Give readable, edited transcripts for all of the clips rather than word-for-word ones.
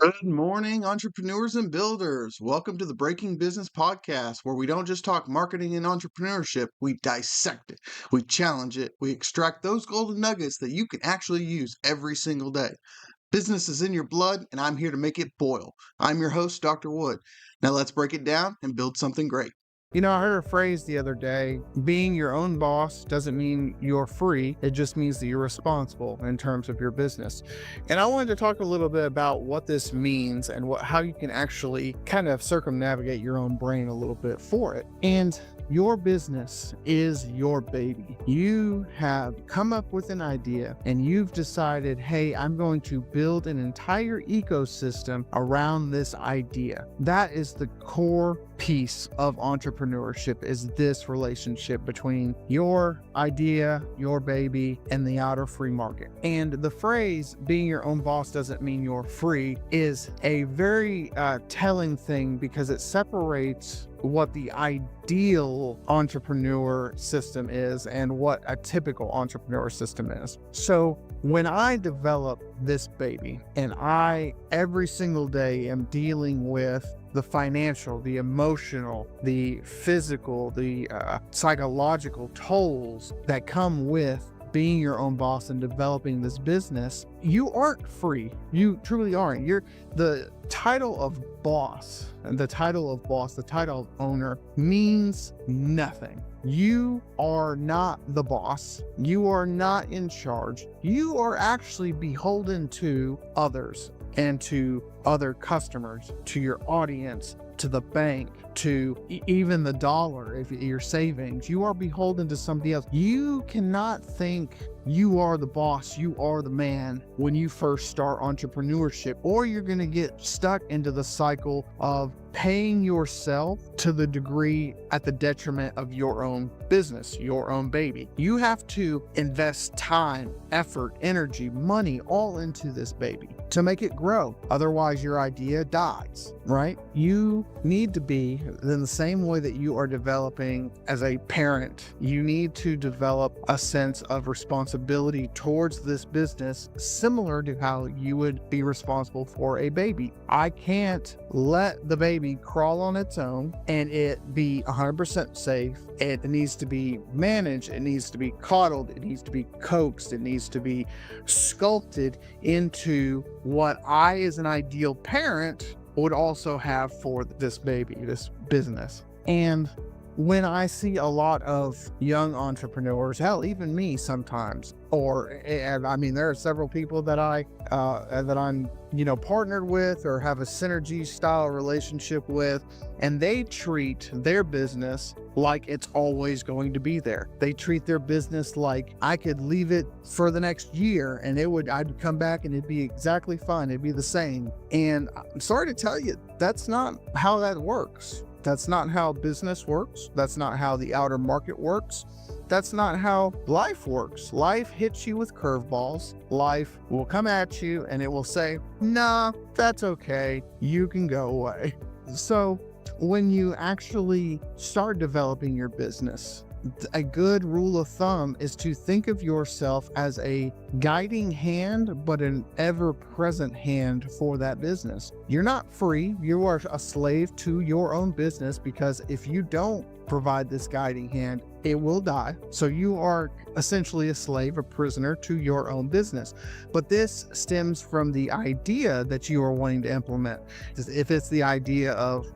Good morning, entrepreneurs and builders. Welcome to the Breaking Business Podcast, where we don't just talk marketing and entrepreneurship, we dissect it, we challenge it, we extract those golden nuggets that you can actually use every single day. Business is in your blood, and I'm here to make it boil. I'm your host, Dr. Wood. Now let's break it down and build something great. I heard a phrase the other day, being your own boss doesn't mean you're free. It just means that you're responsible in terms of your business. And I wanted to talk a little bit about what this means and how you can actually kind of circumnavigate your own brain a little bit for it. And your business is your baby. You have come up with an idea and you've decided, hey, I'm going to build an entire ecosystem around this idea. That is the core piece of entrepreneurship, is this relationship between your idea, your baby, and the outer free market. And the phrase, being your own boss doesn't mean you're free, is a very telling thing, because it separates what the ideal entrepreneur system is and what a typical entrepreneur system is. So when I develop this baby, and I every single day am dealing with the financial, the emotional, the physical, the psychological tolls that come with being your own boss and developing this business, you aren't free. You truly aren't. The title of boss, the title of owner means nothing. You are not the boss. You are not in charge. You are actually beholden to others and to other customers, to your audience, to the bank, to even the dollar, if your savings. You are beholden to somebody else. You cannot think you are the boss, you are the man when you first start entrepreneurship, or you're going to get stuck into the cycle of paying yourself to the degree at the detriment of your own business, your own baby. You have to invest time, effort, energy, money all into this baby to make it grow. Otherwise, your idea dies, right? You need to be, in the same way that you are developing as a parent, you need to develop a sense of responsibility towards this business, similar to how you would be responsible for a baby. I can't let the baby crawl on its own and it be 100% safe. It needs to be managed, it needs to be coddled, it needs to be coaxed, it needs to be sculpted into what I, as an ideal parent, would also have for this baby, this business. And when I see a lot of young entrepreneurs, hell, even me sometimes, there are several people that I'm partnered with or have a synergy style relationship with, and they treat their business like it's always going to be there. They treat their business like I could leave it for the next year and I'd come back and it'd be exactly fine. It'd be the same. And I'm sorry to tell you, that's not how that works. That's not how business works. That's not how the outer market works. That's not how life works. Life hits you with curveballs. Life will come at you and it will say, nah, that's okay. You can go away. So when you actually start developing your business, a good rule of thumb is to think of yourself as a guiding hand, but an ever-present hand for that business. You're not free. You are a slave to your own business, because if you don't provide this guiding hand, it will die. So you are essentially a slave, a prisoner to your own business. But this stems from the idea that you are wanting to implement. If it's the idea of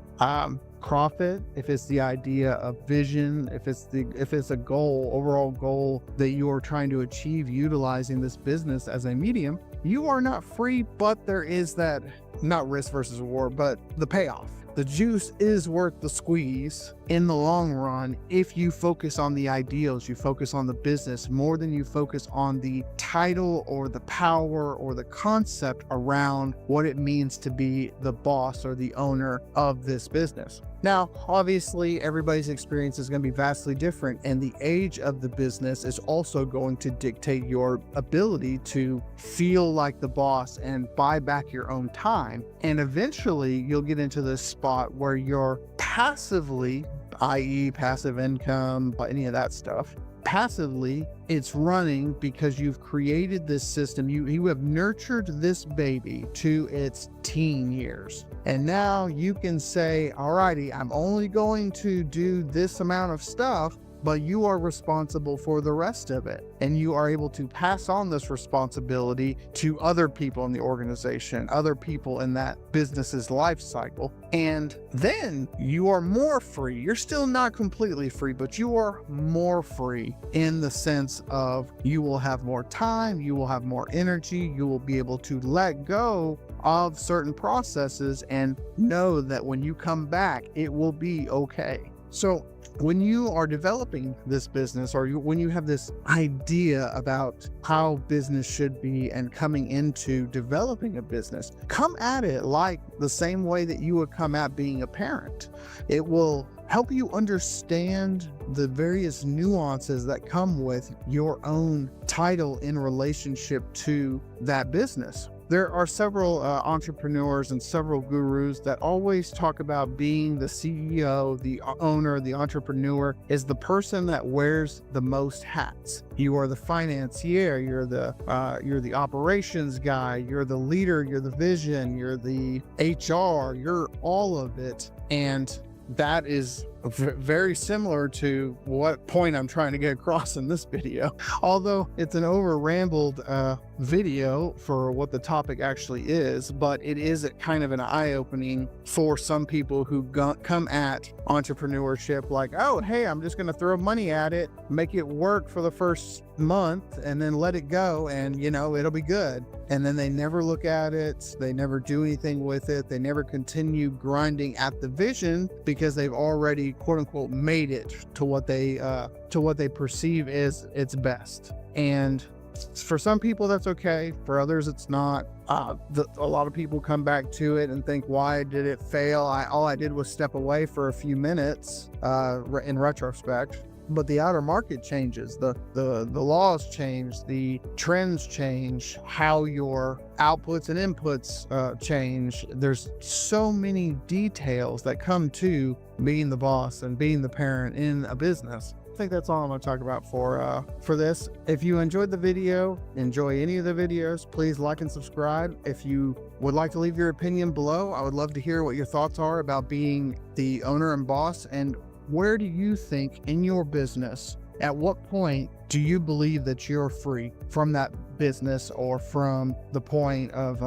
profit, if it's the idea of vision, if it's a goal, overall goal that you are trying to achieve utilizing this business as a medium, you are not free, but there is that, not risk versus reward, but the payoff. The juice is worth the squeeze in the long run if you focus on the ideals, you focus on the business more than you focus on the title or the power or the concept around what it means to be the boss or the owner of this business. Now, obviously, everybody's experience is going to be vastly different, and the age of the business is also going to dictate your ability to feel like the boss and buy back your own time. And eventually, you'll get into this spot where you're passively, i.e. passive income, any of that stuff, Passively, it's running because you've created this system. You have nurtured this baby to its teen years. And now you can say, alrighty, I'm only going to do this amount of stuff, but you are responsible for the rest of it. And you are able to pass on this responsibility to other people in the organization, other people in that business's life cycle. And then you are more free. You're still not completely free, but you are more free in the sense of you will have more time, you will have more energy, you will be able to let go of certain processes and know that when you come back, it will be okay. So when you are developing this business, or when you have this idea about how business should be and coming into developing a business, come at it like the same way that you would come at being a parent. It will help you understand the various nuances that come with your own title in relationship to that business. There are several entrepreneurs and several gurus that always talk about being the CEO, the owner, the entrepreneur is the person that wears the most hats. You are the financier, you're the operations guy, you're the leader, you're the vision, you're the HR, you're all of it. And that is very similar to what point I'm trying to get across in this video. Although it's an over rambled video for what the topic actually is, but it is kind of an eye-opening for some people who come at entrepreneurship like, oh, hey, I'm just going to throw money at it, make it work for the first month, and then let it go, and it'll be good. And then they never look at it, they never do anything with it, they never continue grinding at the vision because they've already quote unquote made it to what they perceive is its best. And for some people that's okay, for others it's not. A lot of people come back to it and think, why did it fail? All I did was step away for a few minutes in retrospect. But the outer market changes, the laws change, the trends change, how your outputs and inputs change. There's so many details that come to being the boss and being the parent in a business. I think that's all I'm going to talk about for this. If you enjoyed the video, enjoy any of the videos, please like and subscribe. If you would like to leave your opinion below, I would love to hear what your thoughts are about being the owner and boss, and where do you think in your business, at what point do you believe that you're free from that business, or from the point of,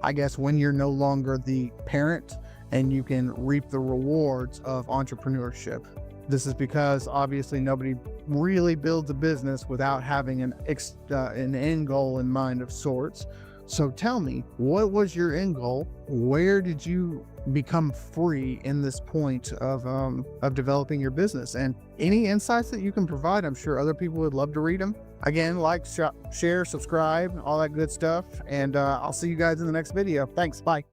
I guess, when you're no longer the parent and you can reap the rewards of entrepreneurship? This is because obviously nobody really builds a business without having an end goal in mind of sorts. So tell me, what was your end goal? Where did you become free in this point of developing your business? And any insights that you can provide, I'm sure other people would love to read them. Again, like, share, subscribe, all that good stuff. And I'll see you guys in the next video. Thanks. Bye.